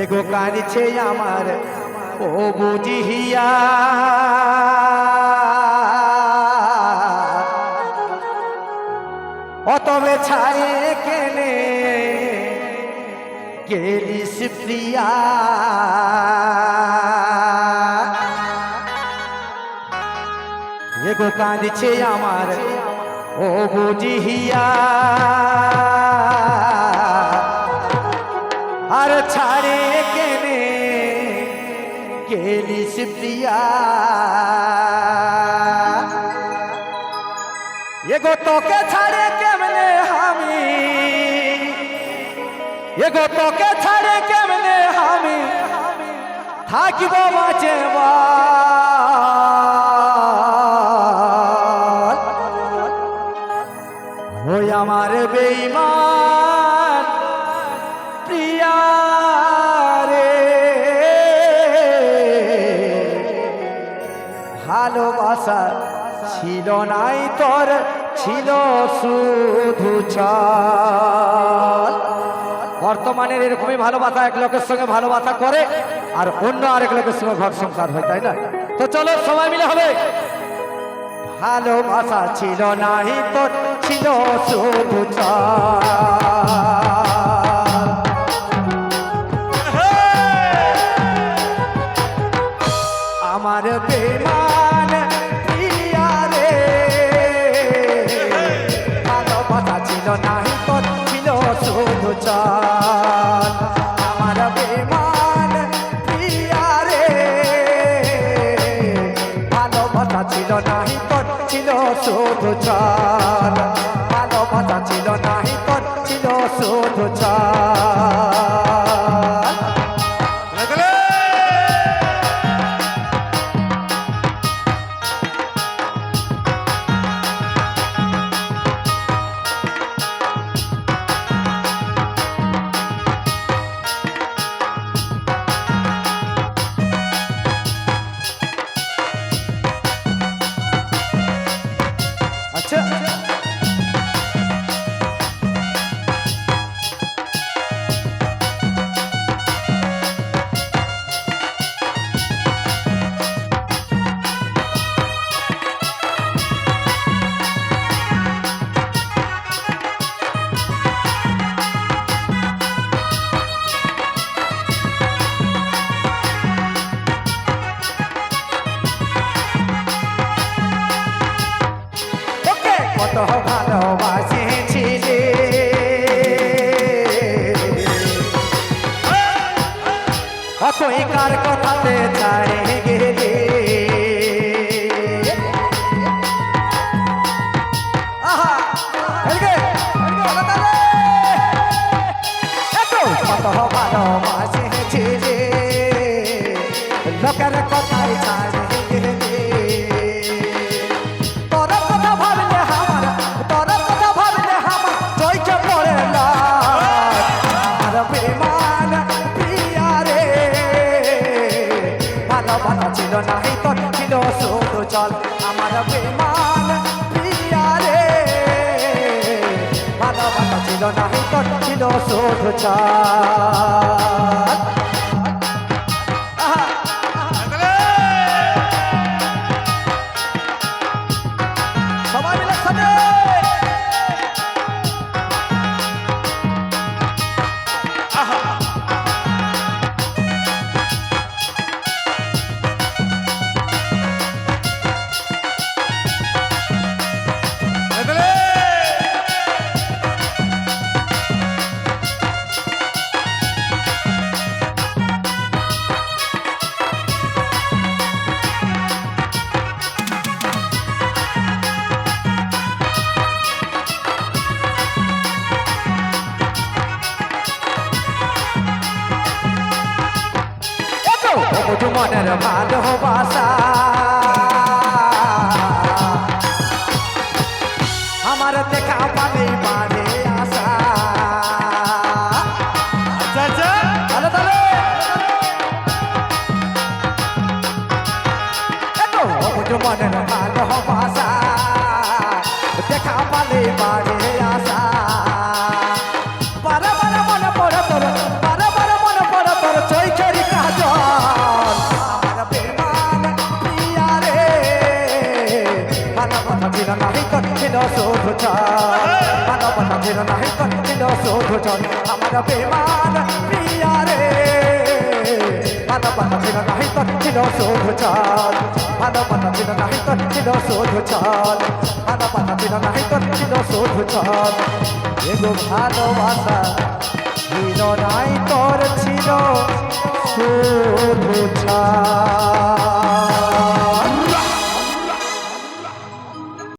এগো কাঁদছে আমার ও বুঝিয়া অতবে ছাড়ে কেনে গেলিস প্রিয়া এগো কাঁদছে আমার ও বুঝিয়া আর ছাড়ে কেনে গেলিস প্রিয়া এগো তোকে ছাড়ে কেমনে আমি এগো তোকে ছাড়ে কেমনে আমি থাকিব বাঁচে ওই আমার বেঈমান প্রিয়া রে ভালোবাসা ছিল নাই তোর ছিল শুধু ছল। বর্তমানের এরকমই ভালোবাসা এক লোকের সঙ্গে ভালোবাসা করে আর অন্য আরেক লোকের সঙ্গে ঘর সংসার হয়, তাই না? তো চলো সবাই মিলে হবে। ভালোবাসা ছিল নাই তোর ছিল শুধু ছল। আমার বেঈমান প্রিয়া রে ভালোবাসা ছিল নাই তোর ছিল শুধু ছল। আমার বেঈমান প্রিয়া রে ভালোবাসা ছিল নাই তোর ছিল শুধু ছল। ভালোবাসা ছিল নাই তোর ছিল শুধু ছল। আচ্ছা কত ভালোবাসেছিলে কতই কার কথাতে ছাড়ে গেলে কত ভালোবাসেছিলে লোকের কথাই ছাড়ে গেলে ছিল নাই তোর ছিল শুধু চল। আমার বেঈমান প্রিয়া রে ভালোবাসা ছিল নাই তোর ছিল শুধু চল। সবাই মিলে সাথে মনের ভালোবাসা আমার দেখা পালে বাড়ে আসা মনের ভালোবাসা দেখা পালে বাড়ে আসা বারে বারে মনে পড়ে তোর বারে বারে মনে পড়ে তোর চৈচরি কাজল আমার বেমান প্রিয়া রে মানবতা ছিল নাহি তোর ছিল শুধু চল মানবতা ছিল নাহি তোর ছিল শুধু চল আমার বেমান প্রিয়া রে মানবতা ছিল নাহি তোর ছিল শুধু চল মানবতা ছিল নাহি তোর ছিল শুধু চল মানবতা ছিল নাহি তোর ছিল শুধু চল এগো ভালোবাসা